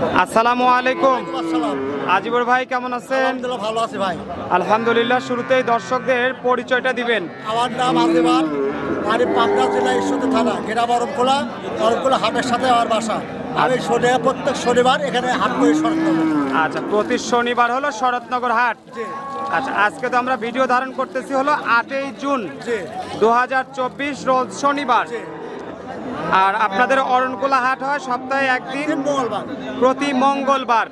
আসসালামু আলাইকুম। আজিবর ভাই কেমন আছেন? ভালো আছি ভাই, আলহামদুলিল্লাহ। শুরুতেই দর্শকদের পরিচয়টা দিবেন। আমার নাম আজিবার, বাড়ি পাবনা জেলা ঈশ্বরদী থানা, গ্রাম অরমখোলা। অরমখোলা হাটের সাথে আমার বাসা। আমি প্রত্যেক শনিবার এখানে হাট করি শরৎনগর। আচ্ছা, প্রতি শনিবার হলো শরৎনগর হাট। আচ্ছা, আজকে তো আমরা ভিডিও ধারণ করতেছি হলো 8ই জুন 2024 রোজ শনিবার। আর আপনাদের অরণকুলা হাট হয় সপ্তাহে একদিন, প্রতি মঙ্গলবার।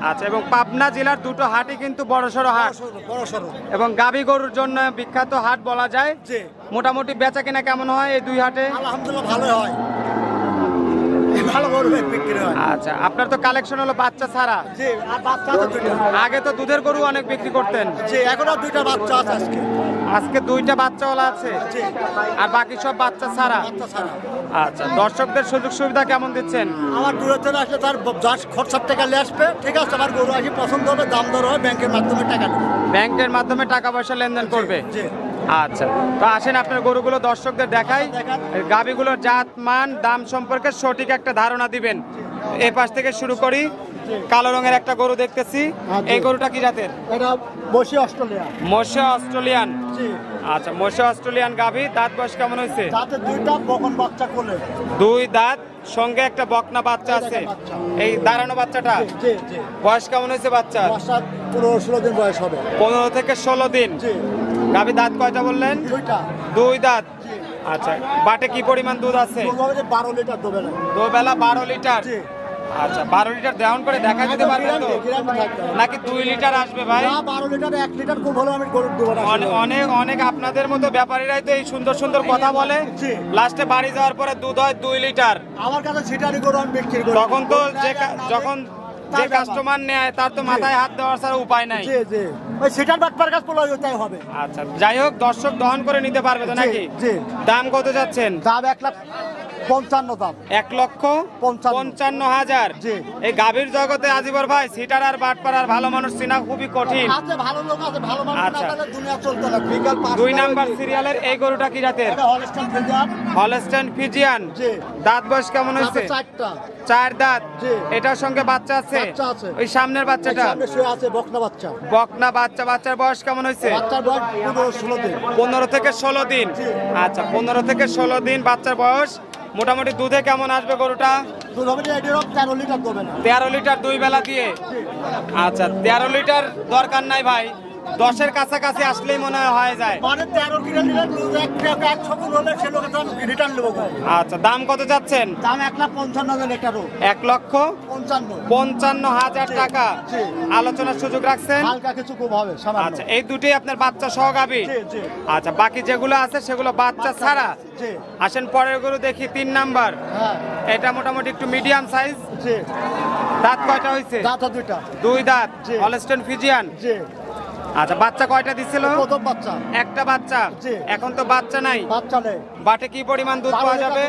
আচ্ছা, এবং পাবনা জেলার দুটো হাটই কিন্তু বড়সড় হাট এবং গাভী গরুর জন্য বিখ্যাত হাট বলা যায়। মোটামুটি বেচা কিনা কেমন হয় এই দুই হাটে? আলহামদুলিল্লাহ ভালো হয়, ভালো গরু বিক্রি হয়। আচ্ছা, আপনার তো কালেকশন হলো বাচ্চা ছাড়া। আগে তো দুধের গরু অনেক বিক্রি করতেন। এখন আর দুইটা বাচ্চা আছে। আজকে দুইটা বাচ্চাওয়ালা আছে, আর বাকি সব বাচ্চা ছাড়া। আচ্ছা, দর্শকদের সুযোগ সুবিধা কেমন দিচ্ছেন? আমার দূরে থেকে আসলে তার খরচার টাকা নিয়ে আসবে, ঠিক আছে। আমার গরু আসি পছন্দ হবে, দাম দর হয়, ব্যাংকের মাধ্যমে টাকা নেবে, ব্যাংকের মাধ্যমে টাকা পয়সা লেনদেন করবে। আচ্ছা, তো আসেন আপনার গরুগুলো দর্শকদের দেখাই। গাভীগুলোর জাত মান দাম সম্পর্কে সঠিক একটা ধারণা দিবেন। এই পাশ থেকে শুরু করি। কালো রঙের একটা গরু দেখতেছি, এই গরুটা কি জাতের? এটা মশি অস্ট্রেলিয়া। মশি অস্ট্রেলিয়ান। আচ্ছা, মশি অস্ট্রেলিয়ান গাভী। দাঁত বয়স কেমন হয়েছে? দাঁতে দুইটা বকন বাচ্চা কোলে, দুই দাঁত, সঙ্গে একটা বকনা বাচ্চা আছে। এই দাঁড়ানো বাচ্চাটা বয়স কেমন হয়েছে? বাচ্চা 15-16 দিন বয়স হবে। 15 থেকে 16 দিন। গাভী দাঁত কয়টা বললেন? দুই দাঁত। আচ্ছা, বাটে কি পরিমাণ দুধ আছে? 12 লিটার দুবেলা 12 লিটার। আচ্ছা, 12 লিটার দেওয়ান করে দেখা দিতে পারবেন তো, নাকি 2 লিটার আসবে ভাই? 12 লিটার, 1 লিটার খুব ভালো। আমি গরুর দেব না। অনেক আপনাদের মতো ব্যাপারীরাই তো এই সুন্দর সুন্দর কথা বলে, লাস্টে বাড়ি যাওয়ার পরে দুধ হয় 2 লিটার। আমার কাছে ছিটারি গরু আমি বিক্রি করি। তখন তো যখন যে কাস্টমার নেয় তার তো মাথায় হাত দেওয়ার ছাড়া উপায় নাই। ওই সিটার বাটপার কাজ পড়লে ওইটাই হবে। আচ্ছা, যাই হোক, দর্শক দহন করে নিতে পারবে তো নাকি? দাম কত যাচ্ছেন? দাম 1,55,000 দাম। 1,55,000। এই গাভীর জগতে আজিবর ভাই সিটার আর বাটপার আর ভালো মানুষ চিনা খুবই কঠিন। আছে ভালো লোক আছে, ভালো মানুষ না থাকলে দুনিয়া চলতে না। বিকাল 5 2 নাম্বার সিরিয়ালের এই গরুটা কি জাতের? এটা হলস্টাইন ফ্রিজিয়ান। Holstein Friesian. দাঁত বয়স কেমন হয়েছে? 4 দাঁত। এটার সঙ্গে বাচ্চা আছে? ওই সামনের বাচ্চাটা আছে বকনা বাচ্চা। বকনা বাচ্চা। বাচ্চার বয়স কেমন হয়েছে? বাচ্চার বয়স 15-16 দিন। 15 থেকে 16 দিন। আচ্ছা, 15 থেকে 16 দিন বাচ্চার বয়স। মোটামুটি দুধে কেমন আসবে গরুটা? 13 লিটার দেবে না। 13 লিটার দুই বেলা দিয়ে। আচ্ছা, 13 লিটার দরকার নাই ভাই, 10-এর কাছাকাছি আসলেই মনে হয় যায়। মানে 13 লিটার নিলে দুধ 100 গুণ হলে সে লোকে দাম রিটার্ন নেব। আচ্ছা, দাম কত যাচ্ছেন? দাম 1,55,000 লিটারও। 1,55,000 টাকা। আলোচনার সুযোগ রাখছেন? হালকা কিছু কম হবে সামান্য। আচ্ছা, এই দুটোই আপনার বাচ্চা সহ গাভী? আচ্ছা, বাকি যেগুলো আছে সেগুলো বাচ্চা ছাড়া। আসেন পরের গরু দেখি, 3 নাম্বার। এটা মোটামুটি একটু মিডিয়াম সাইজ। দাঁত কয়টা হয়েছে? দাঁত দুইটা। 2 দাঁত। Holstein Friesian. আচ্ছা, বাচ্চা কয়টা দিছিল? প্রথম বাচ্চা। একটা বাচ্চা। এখন তো বাচ্চা নাই। বাচ্চা নেই। বাটে কি পরিমাণ দুধ পাওয়া যাবে?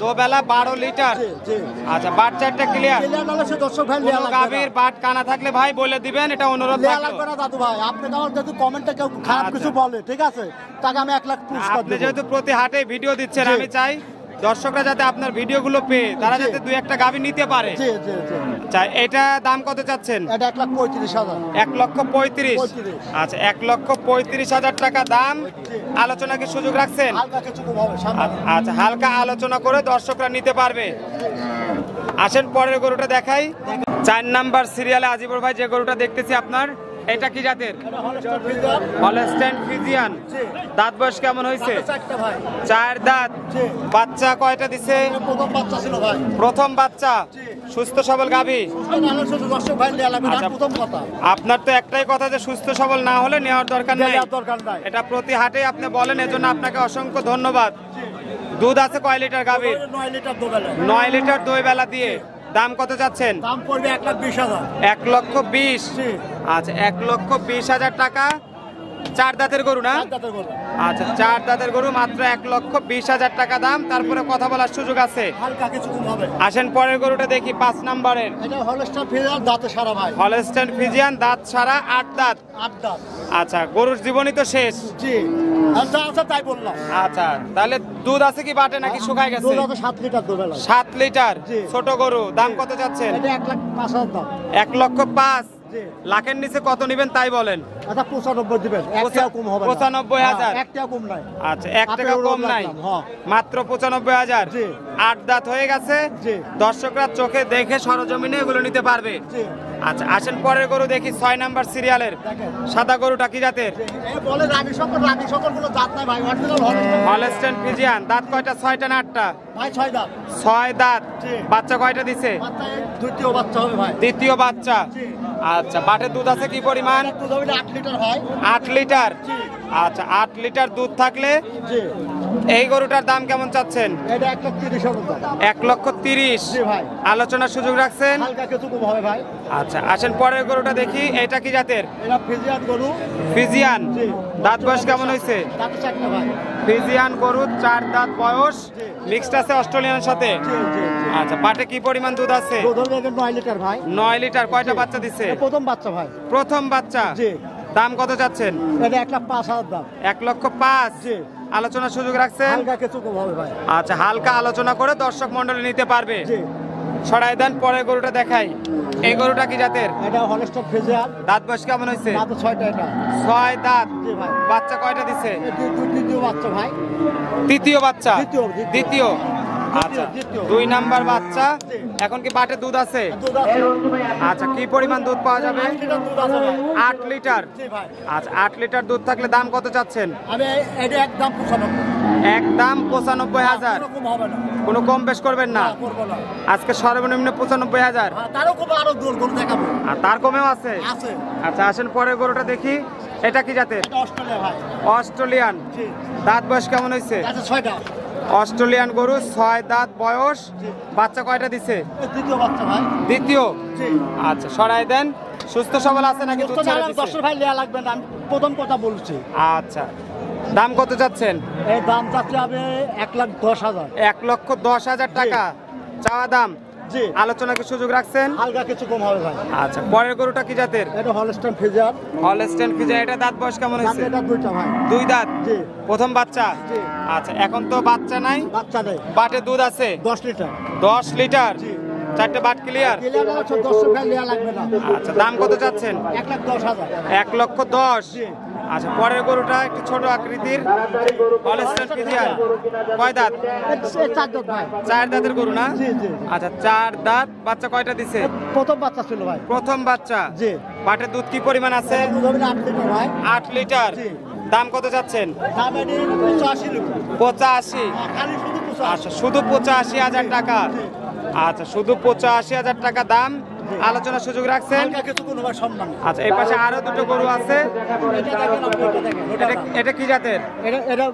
দুবেলা 12 লিটার। আচ্ছা, বাট চারটা ক্লিয়ার। গাভীর বাট কানা থাকলে ভাই বলে দিবেন, এটা অনুরোধ লাগবে না দাদু ভাই। আপনি আমার যদি কমেন্টে কেউ খারাপ কিছু বলে, ঠিক আছে, তাকে আমি 1 লাখ পুরস্কার দেব। আপনি যেহেতু প্রতি হাটে ভিডিও দিচ্ছেন, আমি চাই দর্শকরা যাতে আপনার ভিডিওগুলো পেয়ে তারা যাতে 2-1টা গাভী নিতে পারে। আচ্ছা, এটা দাম কত চাচ্ছেন? এটা 1,35,000। 1,35,000। আচ্ছা, 1,35,000 টাকা দাম। আলোচনা কি সুযোগ রাখছেন? আচ্ছা, হালকা আলোচনা করে দর্শকরা নিতে পারবে। আসেন পরের গরুটা দেখাই। 4 নাম্বার সিরিয়ালে আজিবর ভাই যে গরুটা দেখতেছি আপনার, এটা কি জাতের? Holstein Friesian. দাঁত বয়স কেমন হয়েছে? 4 দাঁত। বাচ্চা কয়টা দিছে? প্রথম বাচ্চা। সুস্থ সবল গাভী। আপনার তো একটাই কথা যে সুস্থ সবল না হলে নেওয়ার দরকার নাই। এটা প্রতি হাটে আপনি বলেন, এজন্য আপনাকে অসংখ্য ধন্যবাদ। দুধ আছে কয় লিটার গাভীর? 9 লিটার দুই বেলা দিয়ে। দাম কত যাচ্ছেন? দাম পড়বে 1,20,000। 1,20,000। আচ্ছা, 1,20,000 টাকা চার দাঁতের গরু না? 4 দাঁতের গরু। আচ্ছা 4 দাঁতের গরু, মাত্র 1,20,000 টাকা দাম। তারপরে কথা বলার সুযোগ আছে। হালকা কিছু কম হবে। আসেন পরের গরুটা দেখি, 5 নম্বরের। এটা হলস্টার ফিজার দাঁতে সারা ভাই। হলস্টাইন ফ্রিজিয়ান, দাঁত ছাড়া, 8 দাঁত। 8 দাঁত। আচ্ছা গরুর জীবনই তো শেষ। জি। আর যা আছে তাই বললাম। আচ্ছা তাহলে দুধ আছে কি বাটে নাকি শুকায় গেছে? দুধ আছে 7 লিটার দুধ বেলা। 7 লিটার। জি। ছোট গরু, দাম কত যাচ্ছেন? এটা 1,05,000 দাম। 1,05,000। জি। লাখের নিচে কত নেবেন তাই বলেন। আচ্ছা 95 দিবেন। 1 টাকা কম হবে না। 95,000। 1 টাকা কম নাই। আচ্ছা 1 টাকা কম নাই, হ্যাঁ। মাত্র 95,000। জি। 8 দাঁত হয়ে গেছে। জি। দর্শকরা চোখে দেখে সরজমিনে এগুলো নিতে পারবে। জি। আচ্ছা আসেন পরের গরু দেখি, 6 নাম্বার সিরিয়ালের দেখেন। সাদা গরুটা কি জাতের? এই বলে রানী সকল গুলো দাঁত নাই ভাই। Original Holstein. হলস্টাইন ফ্রিজিয়ান, দাঁত কয়টা? 6টা না 8টা? ভাই 6 দাঁত। 6 দাঁত। জি। বাচ্চা কয়টা দিছে? বাচ্চা দ্বিতীয় বাচ্চা হবে ভাই। দ্বিতীয় বাচ্চা। জি। আচ্ছা বাটের দুধ আছে কি পরিমাণ? দুধ হবে 8 লিটার হয়। 8 লিটার। জি। আচ্ছা 8 লিটার দুধ থাকলে জি। এই গরুটার দাম কেমন চাচ্ছেন? এটা 1,30,000 দাম। 1,30,000। জি ভাই। আলোচনার সুযোগ রাখছেন? হালকা কিছু কম হবে ভাই। আচ্ছা আসেন পরের গরুটা দেখি, এটা কি জাতের? এটা ফিজিয়ান গরু। ফ্রিজিয়ান, জি। দাঁত বয়স কেমন হয়েছে? দাঁতে 4টা ভাই। ফ্রিজিয়ান গরু, 4 দাঁত বয়স, জি। মিক্সড আছে অস্ট্রেলিয়ানের সাথে। জি জি জি। আচ্ছা বাটে কি পরিমাণ দুধ আছে? দুধ হবে 9 লিটার ভাই। 9 লিটার। কয়টা বাচ্চা দিছে? এটা প্রথম বাচ্চা ভাই। প্রথম বাচ্চা। জি। দাম কত চাচ্ছেন? এটা 1,05,000 দাম। 1,05,000। জি। আলোচনার সুযোগ রাখছেন? হালকা কিছু কম হবে ভাই। আচ্ছা হালকা আলোচনা করে দর্শক মন্ডলী নিতে পারবে। জি। ছড়াই দেন পরের গরুটা দেখাই, এই গরুটা কি জাতের? এটা হলস্টার ফিজিয়ান। দাঁত বয়স কেমন হয়েছে? দাঁতে 6টা এটা। 6 দাঁত। জি ভাই। বাচ্চা কয়টা দিছে? দ্বিতীয় বাচ্চা ভাই। তৃতীয় বাচ্চা। দ্বিতীয়। দ্বিতীয়। আচ্ছা দ্বিতীয়। 2 নাম্বার বাচ্চা। জি। এখন কি বাটে দুধ আছে? দুধ আছে। আচ্ছা কি পরিমাণ দুধ পাওয়া যাবে? 8 লিটার দুধ আছে ভাই। 8 লিটার। জি ভাই। আচ্ছা 8 লিটার দুধ থাকলে দাম কত চাচ্ছেন? আমি এটা একদম 95। একদম 95,000। কোনো কম হবে না। কোনো কম বেশ করবেন না? না করবো না। আজকে সর্বনিম্ন 95,000। হ্যাঁ, তারও কম আরো দূর করে দেখাবো। আর তার কমেও আছে? আছে। আচ্ছা আসেন পরের গরুটা দেখি, এটা কি জাতের? এটা অস্ট্রেলিয়া ভাই। অস্ট্রেলিয়ান, জি। দাঁত বয়স কেমন হয়েছে? আছে 6টা। অস্ট্রেলিয়ান গরু, 6 দাঁত বয়স, জি। বাচ্চা কয়টা দিছে? দ্বিতীয় বাচ্চা ভাই। দ্বিতীয়। জি। আচ্ছা সরাই দেন, সুস্থ সবল আছে নাকি দুধ ছাড়া দিছে? 10 ভাই নেওয়া লাগবে না, আমি প্রথম কথা বলছি। আচ্ছা দাম কত যাচ্ছেন? এই দাম চাচ্ছি আমি 1,10,000। 1,10,000 টাকা চাওয়া দাম। জি। আলোচনাকে সুযোগ রাখছেন? হালকা কিছু কম হবে ভাই। আচ্ছা পরের গরুটা কি জাতের? এটা হলস্টাইন ফিজিয়ান। হলস্টাইন ফ্রিজিয়ান, এটা দাঁত বয়স কেমন হয়েছে? এটা 2টা ভাই। 2 দাঁত। জি। প্রথম বাচ্চা। জি। আচ্ছা এখন তো বাচ্চা নাই, বাচ্চা নেই। বাটে দুধ আছে 10 লিটার। 10 লিটার। জি। 4টে বাট ক্লিয়ার। ক্লিয়ার আছে 10 ভাই নেওয়া লাগবে না। আচ্ছা দাম কত চাচ্ছেন? 1,10,000। 1,10,000। জি। আচ্ছা পরের গরুটা একটু ছোট আকৃতির, হলস্টাইন ফ্রিজিয়ান, কয় দাঁত? এই 4 দাঁত ভাই। 4 দাঁতের গরু না? জি জি। আচ্ছা 4 দাঁত। বাচ্চা কয়টা দিছে? প্রথম বাচ্চা ছিল ভাই। প্রথম বাচ্চা। জি। বাটের দুধ কি পরিমাণ আছে? দুধ হবে 8 লিটার ভাই। 8 লিটার। জি। দাম কত চাচ্ছেন? দাম এটি 85 লিটার। 85। খালি শুধু 85। আচ্ছা শুধু 85,000 টাকা। জি। আচ্ছা শুধু 85,000 টাকা দাম। আলোচনার সুযোগ রাখছেন? হালকা কিছু কোনো ভাই সম্মান। আচ্ছা এই পাশে আরো দুটো গরু আছে, এটা দেখেন আপনি, এটা দেখেন। এটা কি জাতের? এটা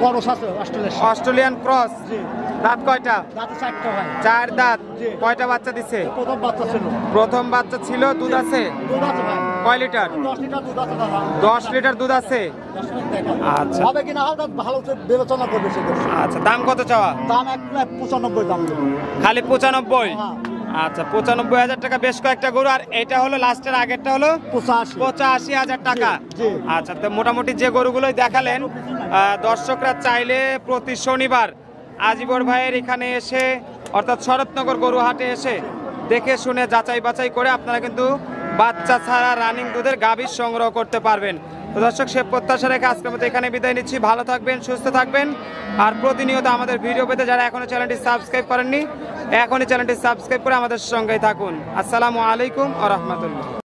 বড় আছে অস্ট্রেলিয়া। Australian cross. জি। দাঁত কয়টা? দাঁতে 4টা ভাই। 4 দাঁত। জি। কয়টা বাচ্চা দিছে? প্রথম বাচ্চা ছিল। প্রথম বাচ্চা ছিল, দুধ আছে দুধ আছে ভাই। কয় লিটার? 10 লিটার দুধ আছে দাদা। 10 লিটার দুধ আছে। 10 লিটার দেখেন। আচ্ছা। হবে কিনা হবে ভালো করে বিবেচনা করবে সেটা। আচ্ছা দাম কত চাওয়া? দাম 1,95 দাম দেবো। খালি 95? হ্যাঁ। আচ্ছা 95,000 টাকা বেশ কয়েকটা গরু। আর এটা হলো লাস্টের, আগেরটা হলো 85। 85,000 টাকা। জি। আচ্ছা তো মোটামুটি যে গরুগুলোই দেখালেন, দর্শকরা চাইলে প্রতি শনিবার আজিবর ভাইয়ের এখানে এসে, অর্থাৎ শরৎনগর গরু হাটে এসে দেখে শুনে যাচাই বাছাই করে আপনারা কিন্তু বাচ্চা ছাড়া রানিং দুধের গাভীর সংগ্রহ করতে পারবেন। তো দর্শক সে প্রত্যাশা রেখে আজকের মতো এখানে বিদায় নিচ্ছি। ভালো থাকবেন, সুস্থ থাকবেন। আর প্রতিনিয়ত আমাদের ভিডিও পেতে যারা এখনো চ্যানেলটি সাবস্ক্রাইব করেননি, এখনই চ্যানেলটি সাবস্ক্রাইব করে আমাদের সঙ্গেই থাকুন। আসসালামু আলাইকুম ওয়া রাহমাতুল্লাহ।